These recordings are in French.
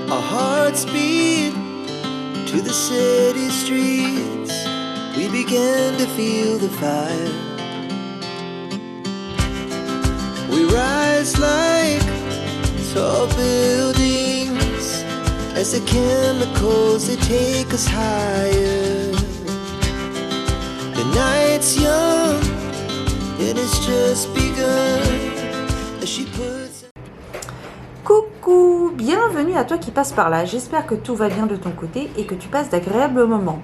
Our hearts beat to the city streets. We began to feel the fire. We rise like tall buildings as the chemicals, they take us higher. The night's young and it's just begun as she puts... Coucou, bienvenue à toi qui passe par là. J'espère que tout va bien de ton côté et que tu passes d'agréables moments.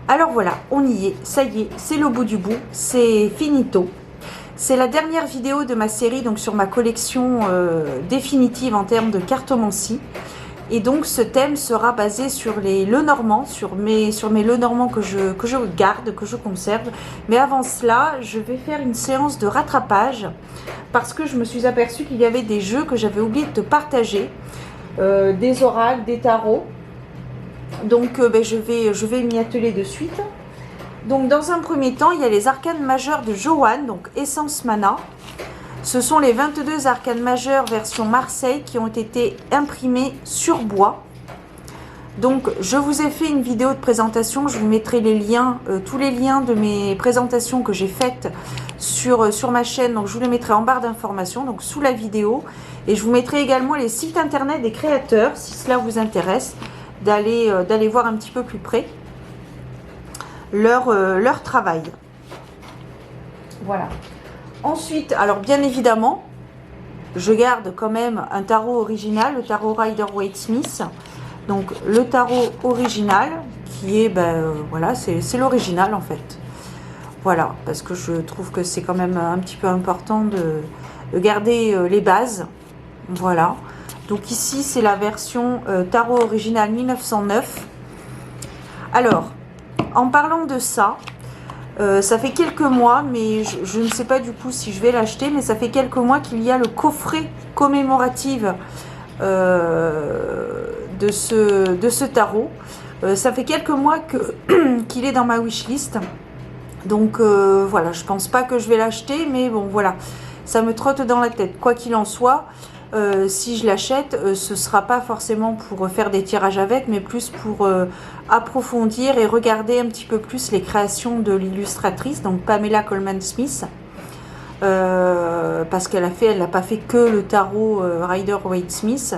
Alors voilà, on y est, ça y est, c'est le bout du bout, c'est finito. C'est la dernière vidéo de ma série donc sur ma collection définitive en termes de cartomancie. Et donc ce thème sera basé sur les Lenormand, sur mes Lenormand que je garde, que je conserve. Mais avant cela, je vais faire une séance de rattrapage parce que je me suis aperçue qu'il y avait des jeux que j'avais oublié de te partager, des oracles, des tarots. Donc je vais m'y atteler de suite. Donc dans un premier temps, il y a les arcanes majeures de Johan, donc Essence Mana. Ce sont les 22 arcanes majeures version Marseille qui ont été imprimées sur bois. Donc je vous ai fait une vidéo de présentation, je vous mettrai les liens, tous les liens de mes présentations que j'ai faites sur ma chaîne. Donc je vous les mettrai en barre d'informations, donc sous la vidéo. Et je vous mettrai également les sites internet des créateurs, si cela vous intéresse, d'aller voir un petit peu plus près leur travail. Voilà. Ensuite, alors bien évidemment, je garde quand même un tarot original, le tarot Rider-Waite-Smith. Donc le tarot original qui est, voilà, c'est l'original en fait. Voilà, parce que je trouve que c'est quand même un petit peu important de garder les bases. Voilà. Donc ici, c'est la version tarot original 1909. Alors, en parlant de ça, ça fait quelques mois, mais je ne sais pas du coup si je vais l'acheter, mais ça fait quelques mois qu'il y a le coffret commémoratif de ce tarot. Ça fait quelques mois qu'il est dans ma wishlist. Donc voilà, je pense pas que je vais l'acheter, mais bon voilà, ça me trotte dans la tête. Quoi qu'il en soit, si je l'achète, ce sera pas forcément pour faire des tirages avec, mais plus pour approfondir et regarder un petit peu plus les créations de l'illustratrice, donc Pamela Colman Smith, parce qu'elle n'a pas fait que le tarot Rider-Waite-Smith,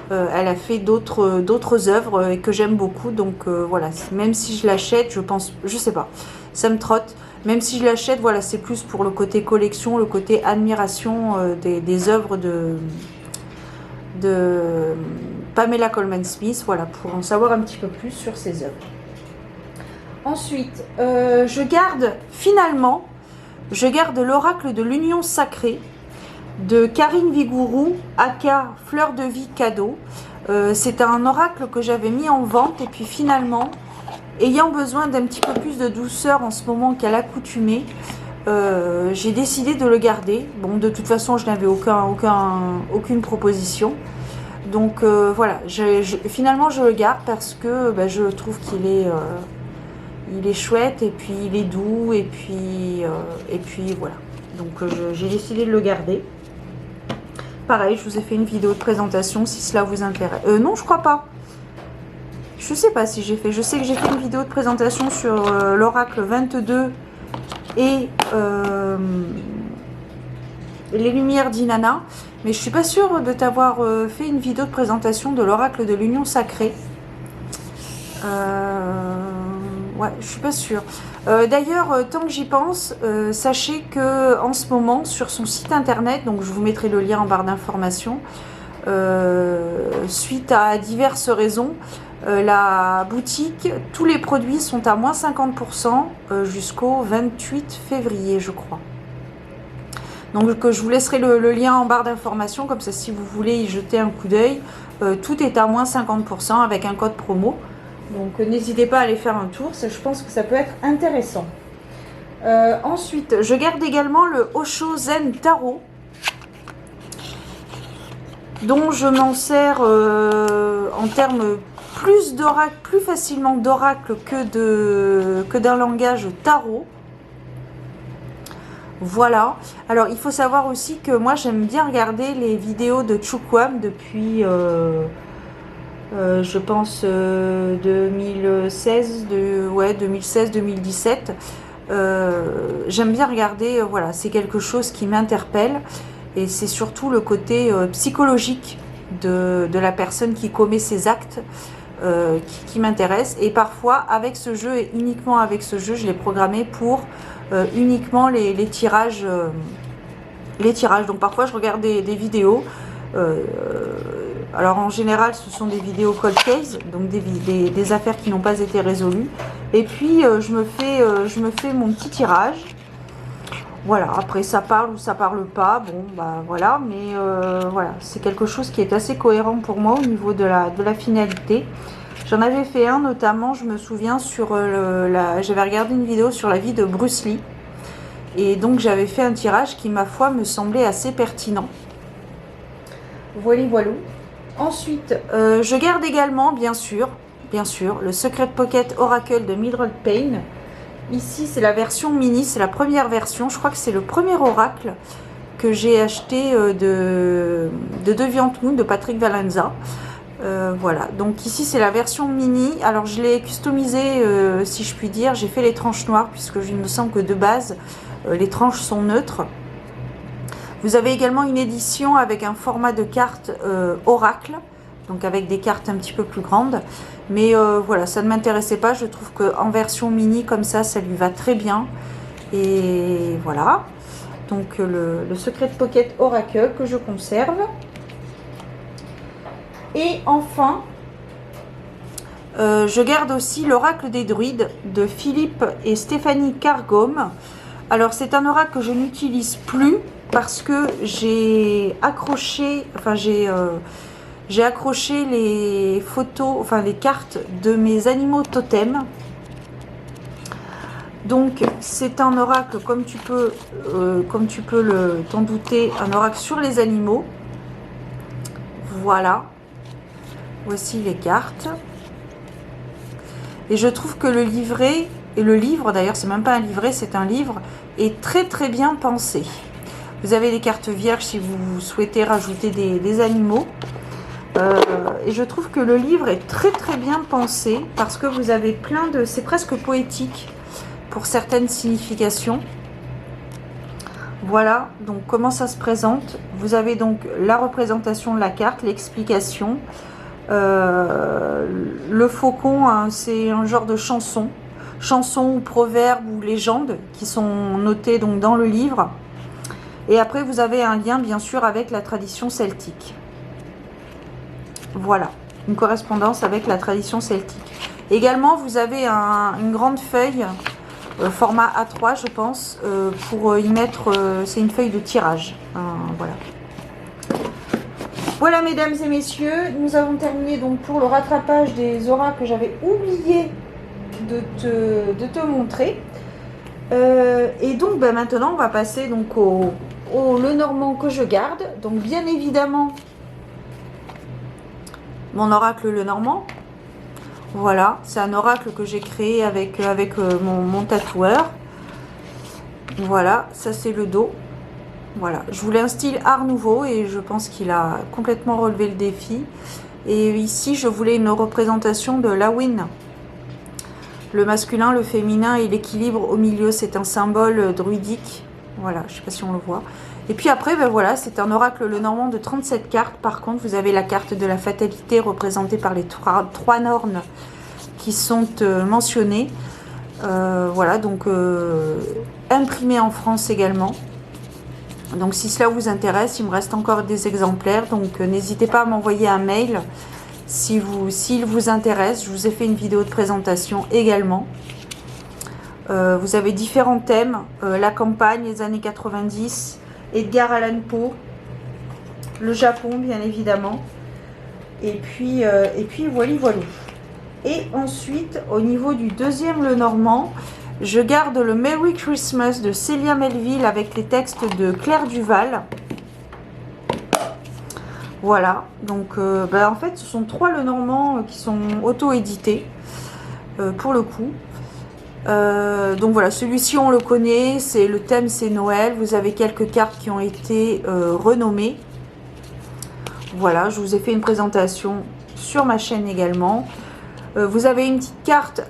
elle a fait d'autres œuvres que j'aime beaucoup, donc voilà, même si je l'achète, je sais pas, ça me trotte. Même si je l'achète, voilà, c'est plus pour le côté collection, le côté admiration des œuvres de Pamela Colman Smith, voilà, pour en savoir un petit peu plus sur ses œuvres. Ensuite, je garde l'oracle de l'union sacrée de Karine Vigourou, aka Fleur de Vie Cadeau. C'est un oracle que j'avais mis en vente et puis finalement, ayant besoin d'un petit peu plus de douceur en ce moment qu'à l'accoutumée, j'ai décidé de le garder. Bon, de toute façon, je n'avais aucune proposition. Donc voilà, finalement je le garde parce que je trouve qu'il est chouette et puis il est doux et puis voilà. Donc j'ai décidé de le garder. Pareil, je vous ai fait une vidéo de présentation si cela vous intéresse. Non, je crois pas. Je sais pas si j'ai fait. Je sais que j'ai fait une vidéo de présentation sur l'oracle 22 et les lumières d'Inanna. Mais je suis pas sûre de t'avoir fait une vidéo de présentation de l'oracle de l'union sacrée. Ouais, je suis pas sûre. D'ailleurs, tant que j'y pense, sachez que en ce moment, sur son site internet, donc je vous mettrai le lien en barre d'informations, suite à diverses raisons, la boutique, tous les produits sont à moins 50% jusqu'au 28 février, je crois. Donc je vous laisserai le lien en barre d'informations, comme ça si vous voulez y jeter un coup d'œil, tout est à moins 50% avec un code promo. Donc n'hésitez pas à aller faire un tour, ça, je pense que ça peut être intéressant. Ensuite, je garde également le Osho Zen Tarot, dont je m'en sers en termes plus d'oracle, plus facilement d'oracle que d'un langage tarot. Voilà. Alors il faut savoir aussi que moi j'aime bien regarder les vidéos de Chukwam depuis je pense 2016, 2016-2017. J'aime bien regarder, voilà, c'est quelque chose qui m'interpelle et c'est surtout le côté psychologique de la personne qui commet ces actes qui m'intéresse. Et parfois avec ce jeu et uniquement avec ce jeu, je l'ai programmé pour uniquement les tirages. Donc parfois je regarde des vidéos. Alors en général ce sont des vidéos cold case, donc des affaires qui n'ont pas été résolues. Et puis je me fais mon petit tirage. Voilà, après ça parle ou ça parle pas, bon bah voilà, mais voilà, c'est quelque chose qui est assez cohérent pour moi au niveau de la finalité. J'en avais fait un notamment, je me souviens, sur j'avais regardé une vidéo sur la vie de Bruce Lee. Et donc j'avais fait un tirage qui, ma foi, me semblait assez pertinent. Voilà, voilà. Ensuite, je garde également, bien sûr, le Secret Pocket Oracle de Mildred Payne. Ici, c'est la version mini, c'est la première version. Je crois que c'est le premier oracle que j'ai acheté de DeviantMoon, de Patrick Valenza. Voilà, donc ici c'est la version mini. Alors je l'ai customisé, si je puis dire. J'ai fait les tranches noires puisque il me semble que de base les tranches sont neutres. Vous avez également une édition avec un format de carte oracle, donc avec des cartes un petit peu plus grandes. Mais voilà, ça ne m'intéressait pas. Je trouve qu'en version mini comme ça lui va très bien. Et voilà, donc le Secret Pocket Oracle que je conserve. Et enfin, je garde aussi l'oracle des druides de Philippe et Stéphanie Cargome. Alors c'est un oracle que je n'utilise plus parce que j'ai accroché, j'ai accroché les photos, enfin les cartes de mes animaux totems. Donc c'est un oracle, comme tu peux t'en douter, un oracle sur les animaux. Voilà. Voici les cartes. Et je trouve que le livret, et le livre d'ailleurs, c'est même pas un livret, c'est un livre, est très très bien pensé. Vous avez des cartes vierges si vous souhaitez rajouter des animaux. Et je trouve que le livre est très très bien pensé parce que vous avez plein de... C'est presque poétique pour certaines significations. Voilà, donc comment ça se présente. Vous avez donc la représentation de la carte, l'explication. Le faucon, hein, c'est un genre de chanson ou proverbe ou légende qui sont notées donc dans le livre. Et après vous avez un lien bien sûr avec la tradition celtique. Voilà, une correspondance avec la tradition celtique. Également vous avez une grande feuille format A3 je pense pour y mettre, c'est une feuille de tirage, voilà. Voilà mesdames et messieurs, nous avons terminé donc pour le rattrapage des oracles que j'avais oublié de te montrer. Et donc maintenant on va passer donc au Lenormand que je garde. Donc bien évidemment mon oracle Lenormand. Voilà, c'est un oracle que j'ai créé avec mon tatoueur. Voilà, ça c'est le dos. Voilà, je voulais un style art nouveau et je pense qu'il a complètement relevé le défi. Et ici, je voulais une représentation de Lawin. Le masculin, le féminin et l'équilibre au milieu, c'est un symbole druidique. Voilà, je ne sais pas si on le voit. Et puis après, ben voilà, c'est un oracle Lenormand de 37 cartes. Par contre, vous avez la carte de la fatalité représentée par les trois nornes qui sont mentionnées. Voilà, donc imprimé en France également. Donc si cela vous intéresse, il me reste encore des exemplaires, donc n'hésitez pas à m'envoyer un mail s'il vous intéresse. Je vous ai fait une vidéo de présentation également. Vous avez différents thèmes, la campagne, les années 90, Edgar Allan Poe, le Japon bien évidemment, et puis voilà. Et ensuite au niveau du deuxième Lenormand, je garde le Merry Christmas de Célia Melville avec les textes de Claire Duval. Voilà, donc en fait ce sont 3 Lenormand qui sont auto-édités pour le coup. Donc voilà, celui-ci on le connaît, le thème c'est Noël. Vous avez quelques cartes qui ont été renommées. Voilà, je vous ai fait une présentation sur ma chaîne également. Vous avez une petite carte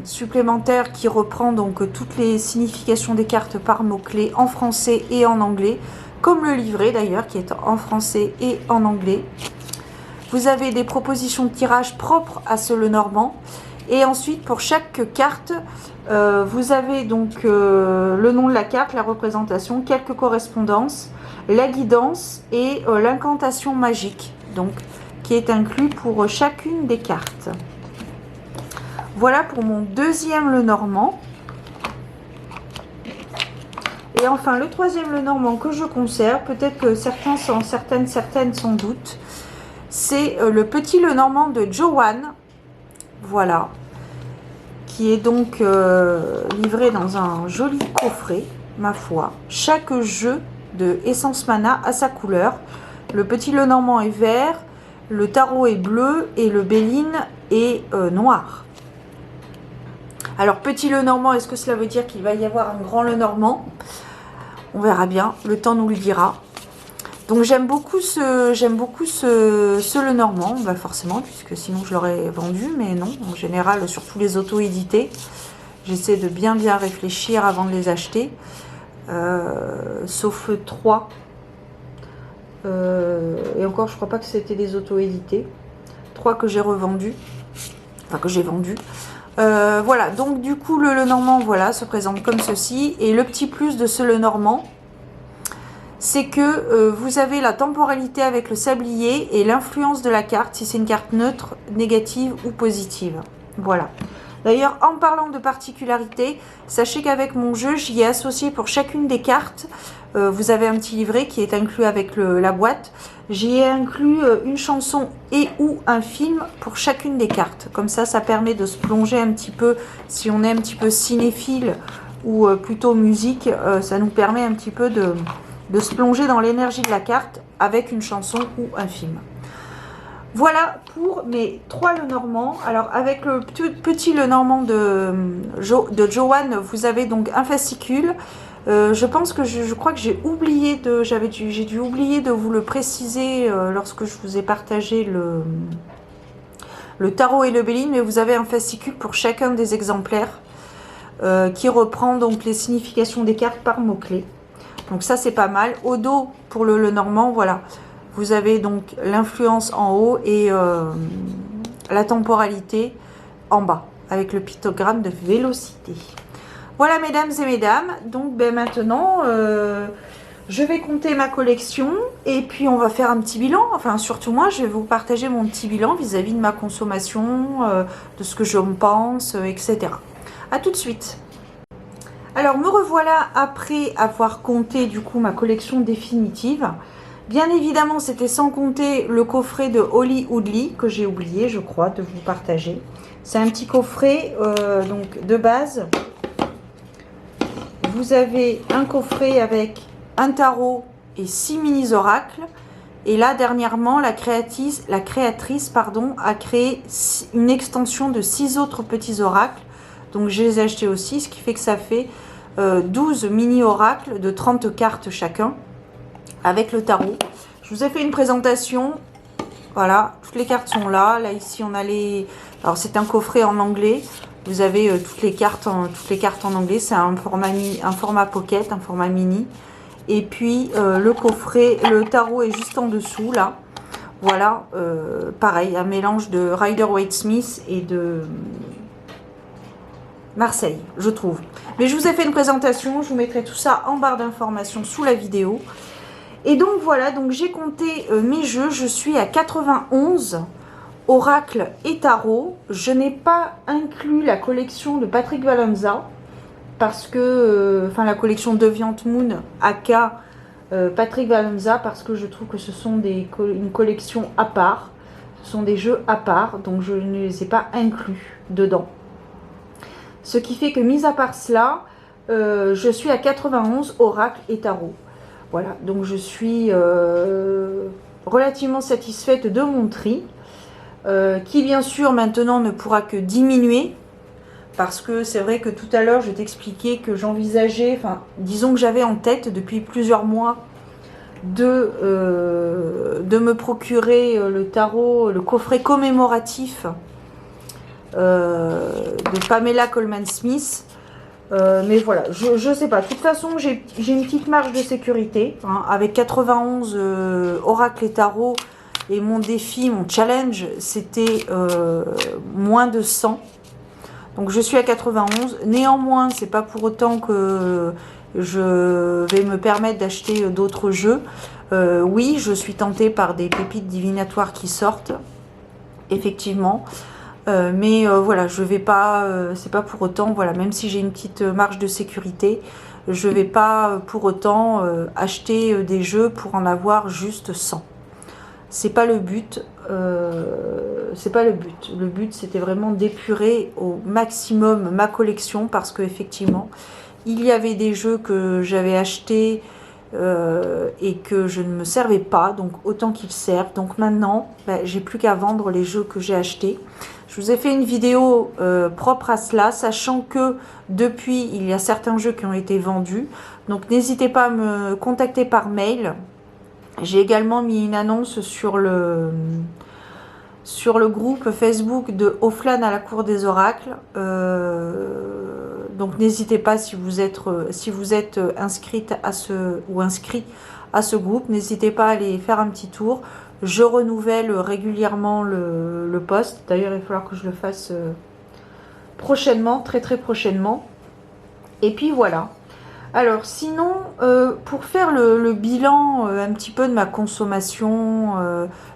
supplémentaire qui reprend donc toutes les significations des cartes par mots-clés en français et en anglais, comme le livret d'ailleurs qui est en français et en anglais. Vous avez des propositions de tirage propres à ce Lenormand. Et ensuite, pour chaque carte, vous avez donc le nom de la carte, la représentation, quelques correspondances, la guidance et l'incantation magique, donc qui est inclus pour chacune des cartes. Voilà pour mon deuxième Lenormand. Et enfin, le troisième Lenormand que je conserve, peut-être que certaines sans doute, c'est le petit Lenormand de Joanne. Voilà, qui est donc livré dans un joli coffret, ma foi. Chaque jeu de Essence Mana a sa couleur. Le petit Lenormand est vert, le tarot est bleu et le Béline est noir. Alors, petit Lenormand, est-ce que cela veut dire qu'il va y avoir un grand Lenormand? On verra bien, le temps nous le dira. Donc j'aime beaucoup ce Lenormand, bah forcément, puisque sinon je l'aurais vendu, mais non, en général, sur tous les auto-édités, j'essaie de bien réfléchir avant de les acheter, sauf 3. Et encore, je crois pas que c'était des auto-édités. 3 que j'ai revendus, enfin que j'ai vendus. Voilà, donc du coup, le Lenormand, voilà, se présente comme ceci. Et le petit plus de ce Lenormand, c'est que vous avez la temporalité avec le sablier et l'influence de la carte, si c'est une carte neutre, négative ou positive. Voilà. D'ailleurs, en parlant de particularité, sachez qu'avec mon jeu, j'y ai associé pour chacune des cartes, vous avez un petit livret qui est inclus avec la boîte. J'y ai inclus une chanson et ou un film pour chacune des cartes. Comme ça permet de se plonger un petit peu, si on est un petit peu cinéphile ou plutôt musique, ça nous permet un petit peu de se plonger dans l'énergie de la carte avec une chanson ou un film. Voilà pour mes 3 Lenormand. Alors avec le petit Lenormand de Joanne, vous avez donc un fascicule. Je pense que je crois que j'ai dû oublier de vous le préciser lorsque je vous ai partagé le tarot et le Béline, mais vous avez un fascicule pour chacun des exemplaires qui reprend donc les significations des cartes par mots-clés. Donc ça c'est pas mal. Au dos pour le Lenormand, voilà. Vous avez donc l'influence en haut et la temporalité en bas avec le pictogramme de vélocité. Voilà mesdames et mesdames. Donc maintenant je vais compter ma collection et puis on va faire un petit bilan. Enfin surtout moi je vais vous partager mon petit bilan vis-à-vis de ma consommation, de ce que je me pense, etc. A tout de suite. Alors me revoilà après avoir compté du coup ma collection définitive. Bien évidemment c'était sans compter le coffret de Holly Woodley que j'ai oublié je crois de vous partager. C'est un petit coffret donc de base. Vous avez un coffret avec un tarot et 6 mini oracles. Et là dernièrement la créatrice a créé une extension de 6 autres petits oracles. Donc je les ai achetés aussi, ce qui fait que ça fait 12 mini oracles de 30 cartes chacun avec le tarot. Je vous ai fait une présentation. Voilà, toutes les cartes sont là. Là ici on a les... Alors c'est un coffret en anglais. Vous avez toutes les cartes en anglais. C'est un format pocket, un format mini. Et puis le coffret, le tarot est juste en dessous là. Voilà, pareil, un mélange de Rider-Waite-Smith et de Marseille, je trouve. Mais je vous ai fait une présentation, je vous mettrai tout ça en barre d'informations sous la vidéo. Et donc voilà, donc j'ai compté mes jeux, je suis à 91 oracles et tarot. Je n'ai pas inclus la collection de Patrick Vallonza, parce que, enfin la collection Deviant Moon, aka Patrick Vallonza, parce que je trouve que ce sont une collection à part, ce sont des jeux à part, donc je ne les ai pas inclus dedans. Ce qui fait que, mis à part cela, je suis à 91 oracles et tarot. Voilà, donc je suis relativement satisfaite de mon tri, qui bien sûr maintenant ne pourra que diminuer, parce que c'est vrai que tout à l'heure je t'expliquais que j'envisageais, enfin disons que j'avais en tête depuis plusieurs mois de me procurer le tarot, le coffret commémoratif de Pamela Coleman Smith. Mais voilà, je sais pas. De toute façon, j'ai une petite marge de sécurité. Hein, avec 91 oracles et tarots. Et mon défi, mon challenge, c'était moins de 100. Donc je suis à 91. Néanmoins, c'est pas pour autant que je vais me permettre d'acheter d'autres jeux. Oui, je suis tentée par des pépites divinatoires qui sortent. Effectivement. Mais voilà, je vais pas, c'est pas pour autant, voilà, même si j'ai une petite marge de sécurité, je vais pas pour autant acheter des jeux pour en avoir juste 100. C'est pas le but, c'est pas le but. Le but, c'était vraiment d'épurer au maximum ma collection parce que effectivement, il y avait des jeux que j'avais achetés et que je ne me servais pas, donc autant qu'ils servent. Donc maintenant, j'ai plus qu'à vendre les jeux que j'ai achetés. Je vous ai fait une vidéo propre à cela, sachant que depuis, il y a certains jeux qui ont été vendus. Donc n'hésitez pas à me contacter par mail. J'ai également mis une annonce sur le groupe Facebook de Offline à la Cour des Oracles. Donc n'hésitez pas si vous êtes inscrite à inscrit à ce groupe, n'hésitez pas à aller faire un petit tour. Je renouvelle régulièrement le post. D'ailleurs, il va falloir que je le fasse prochainement, très très prochainement. Et puis voilà. Alors sinon, pour faire le bilan un petit peu de ma consommation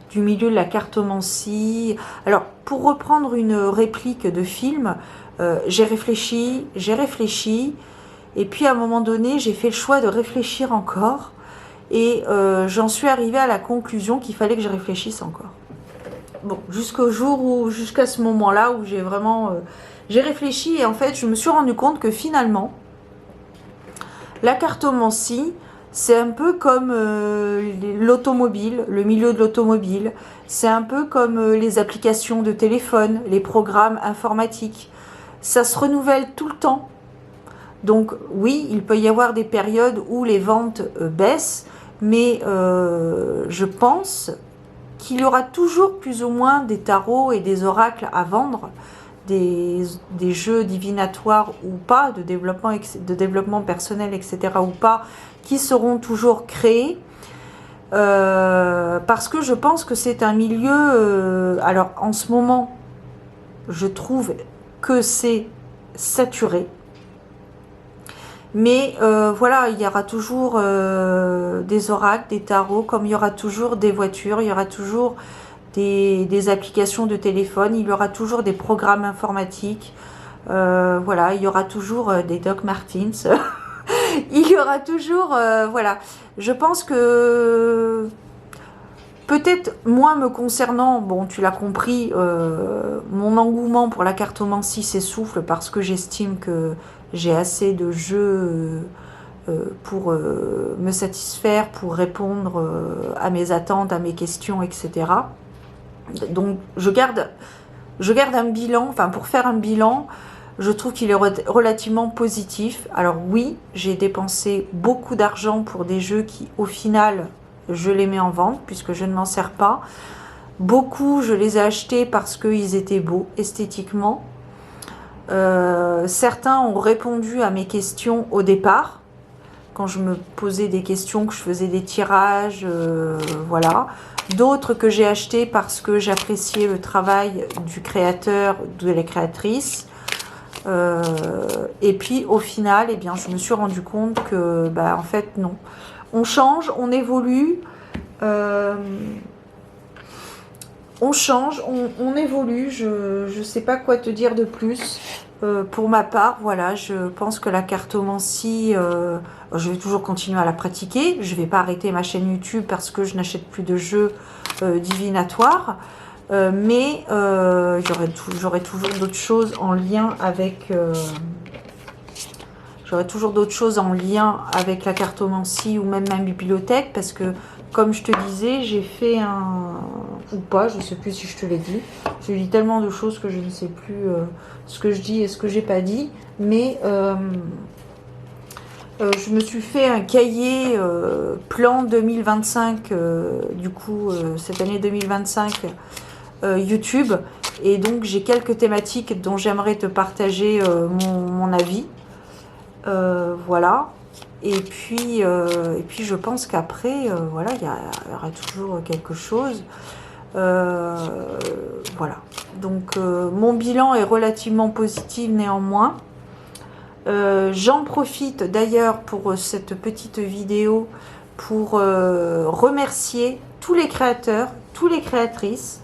du milieu de la cartomancie, alors pour reprendre une réplique de film, j'ai réfléchi, et puis à un moment donné, j'ai fait le choix de réfléchir encore, et j'en suis arrivée à la conclusion qu'il fallait que je réfléchisse encore. Bon, jusqu'à ce moment-là où j'ai vraiment... j'ai réfléchi, et en fait, je me suis rendu compte que finalement, la cartomancie, c'est un peu comme l'automobile, le milieu de l'automobile. C'est un peu comme les applications de téléphone, les programmes informatiques. Ça se renouvelle tout le temps. Donc oui, il peut y avoir des périodes où les ventes baissent, mais je pense qu'il y aura toujours plus ou moins des tarots et des oracles à vendre, des jeux divinatoires ou pas, de développement personnel, etc. ou pas, qui seront toujours créés. Parce que je pense que c'est un milieu... alors en ce moment, je trouve que c'est saturé. Mais voilà, il y aura toujours des oracles, des tarots, comme il y aura toujours des voitures, il y aura toujours des applications de téléphone, il y aura toujours des programmes informatiques, voilà, il y aura toujours des Doc Martens, il y aura toujours, voilà, je pense que peut-être moi me concernant, bon tu l'as compris, mon engouement pour la cartomancie s'essouffle parce que j'estime que j'ai assez de jeux pour me satisfaire, pour répondre à mes attentes, à mes questions, etc. Donc je garde un bilan, enfin pour faire un bilan, je trouve qu'il est relativement positif. Alors oui, j'ai dépensé beaucoup d'argent pour des jeux qui au final je les mets en vente puisque je ne m'en sers pas. Beaucoup je les ai achetés parce qu'ils étaient beaux esthétiquement. Certains ont répondu à mes questions au départ quand je me posais des questions, que je faisais des tirages, voilà. D'autres que j'ai achetés parce que j'appréciais le travail du créateur, de la créatrice. Et puis au final, eh bien, je me suis rendu compte que, en fait, non. On change, on évolue, on change, on évolue. Je ne sais pas quoi te dire de plus. Pour ma part, voilà, je pense que la cartomancie, je vais toujours continuer à la pratiquer. Je ne vais pas arrêter ma chaîne YouTube parce que je n'achète plus de jeux divinatoires. Mais j'aurai toujours d'autres choses en lien avec... j'aurai toujours d'autres choses en lien avec la cartomancie ou même ma bibliothèque parce que, comme je te disais, j'ai fait un... ou pas, je ne sais plus si je te l'ai dit. Je lis tellement de choses que je ne sais plus ce que je dis et ce que j'ai pas dit. Mais Je me suis fait un cahier plan 2025, du coup, cette année 2025, YouTube. Et donc, j'ai quelques thématiques dont j'aimerais te partager mon avis. Voilà. Et puis, je pense qu'après, voilà, il y aura toujours quelque chose. Voilà. Donc, mon bilan est relativement positif néanmoins. J'en profite d'ailleurs pour cette petite vidéo pour remercier tous les créateurs, toutes les créatrices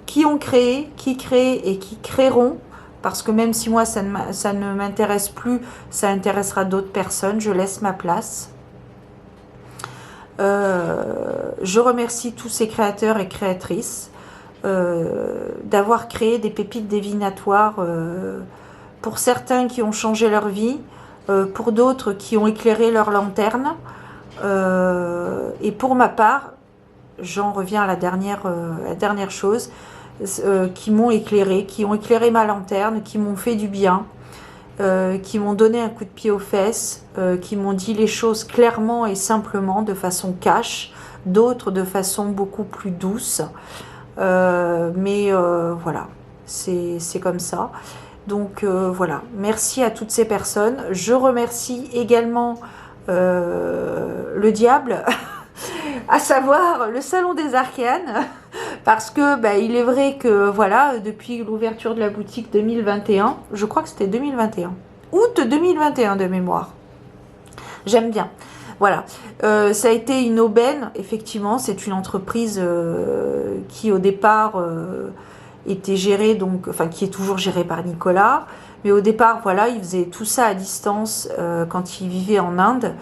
qui ont créé, qui créent et qui créeront, parce que même si moi ça ne m'intéresse plus, ça intéressera d'autres personnes, je laisse ma place. Je remercie tous ces créateurs et créatrices d'avoir créé des pépites divinatoires pour certains qui ont changé leur vie, pour d'autres qui ont éclairé leur lanterne. Et pour ma part, j'en reviens à la dernière chose, qui m'ont éclairé, qui ont éclairé ma lanterne, qui m'ont fait du bien, qui m'ont donné un coup de pied aux fesses, qui m'ont dit les choses clairement et simplement, de façon cash, d'autres de façon beaucoup plus douce. Mais voilà, c'est comme ça. Donc voilà, merci à toutes ces personnes. Je remercie également le diable, à savoir le Salon des Arcanes, parce que il est vrai que voilà, depuis l'ouverture de la boutique 2021, je crois que c'était 2021, août 2021 de mémoire, j'aime bien. Voilà, ça a été une aubaine, effectivement, c'est une entreprise qui au départ était gérée, donc, enfin qui est toujours gérée par Nicolas, mais au départ, voilà, il faisait tout ça à distance quand il vivait en Inde.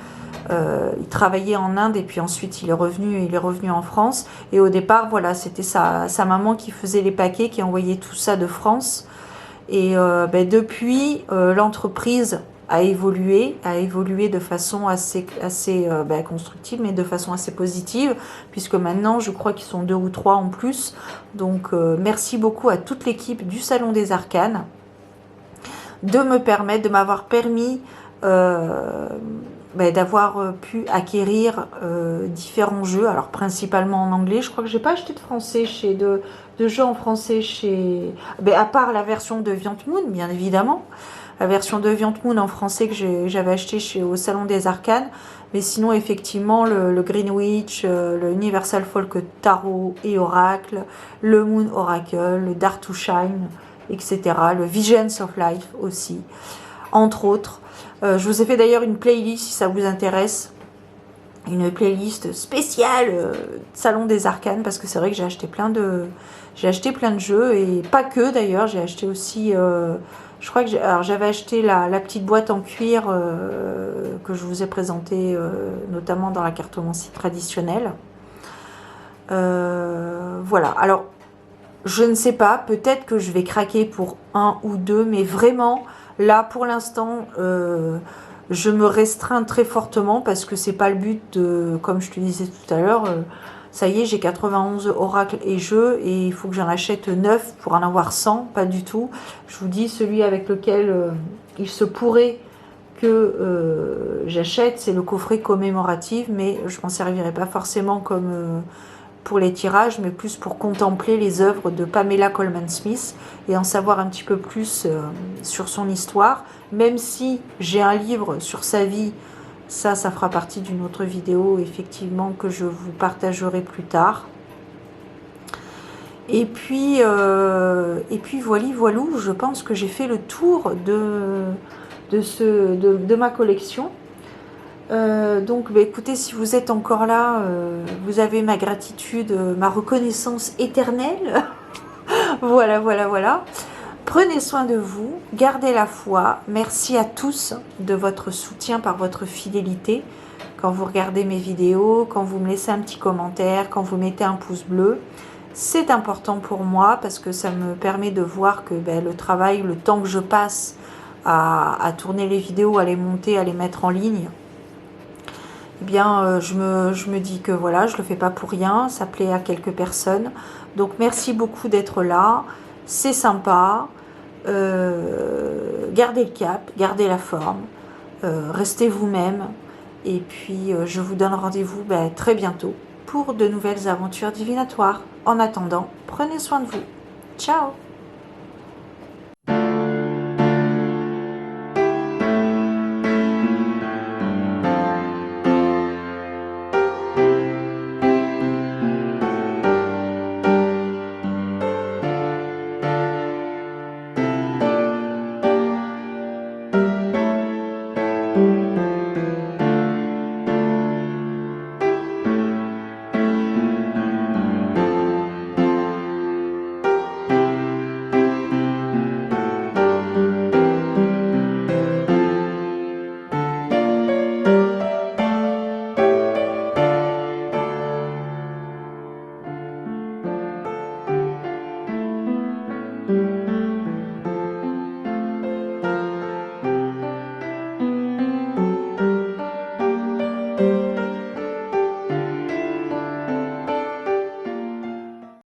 Il travaillait en Inde et puis ensuite il est revenu en France. Et au départ, voilà, c'était sa maman qui faisait les paquets, qui envoyait tout ça de France. Et depuis, l'entreprise a évolué de façon assez constructive, mais de façon assez positive, puisque maintenant, je crois qu'ils sont 2 ou 3 en plus. Donc, merci beaucoup à toute l'équipe du Salon des Arcanes de m'avoir permis d'avoir pu acquérir différents jeux, alors principalement en anglais. Je crois que j'ai pas acheté de français de jeux en français à part la version de Viant Moon, bien évidemment, la version de Viant Moon en français que j'avais acheté au Salon des Arcanes. Mais sinon, effectivement, le Greenwich, le Universal Folk Tarot et Oracle, le Moon Oracle, le Dare to Shine, etc. Le Visions of Life aussi, entre autres. Je vous ai fait d'ailleurs une playlist si ça vous intéresse, une playlist spéciale Salon des Arcanes, parce que c'est vrai que j'ai acheté plein de jeux, et pas que d'ailleurs, j'ai acheté aussi, je crois que j'avais acheté la petite boîte en cuir que je vous ai présentée notamment dans la cartomancie traditionnelle. Voilà, alors je ne sais pas, peut-être que je vais craquer pour 1 ou 2, mais vraiment, là, pour l'instant, je me restreins très fortement parce que c'est pas le but de, comme je te disais tout à l'heure, ça y est, j'ai 91 oracles et jeux et il faut que j'en achète 9 pour en avoir 100, pas du tout. Je vous dis, celui avec lequel il se pourrait que j'achète, c'est le coffret commémoratif, mais je m'en servirai pas forcément comme pour les tirages, mais plus pour contempler les œuvres de Pamela Colman Smith et en savoir un petit peu plus sur son histoire, même si j'ai un livre sur sa vie. Ça fera partie d'une autre vidéo, effectivement, que je vous partagerai plus tard. Et puis voilou, je pense que j'ai fait le tour de ma collection. Donc écoutez, si vous êtes encore là, vous avez ma gratitude, ma reconnaissance éternelle. Voilà. Prenez soin de vous, gardez la foi. Merci à tous de votre soutien, par votre fidélité. Quand vous regardez mes vidéos, quand vous me laissez un petit commentaire, quand vous mettez un pouce bleu, c'est important pour moi parce que ça me permet de voir que le travail, le temps que je passe à tourner les vidéos, à les monter, à les mettre en ligne, eh bien, je me dis que voilà, je le fais pas pour rien, ça plaît à quelques personnes. Donc, merci beaucoup d'être là, c'est sympa. Gardez le cap, gardez la forme. restez vous-même. Et puis, je vous donne rendez-vous très bientôt pour de nouvelles aventures divinatoires. En attendant, prenez soin de vous. Ciao!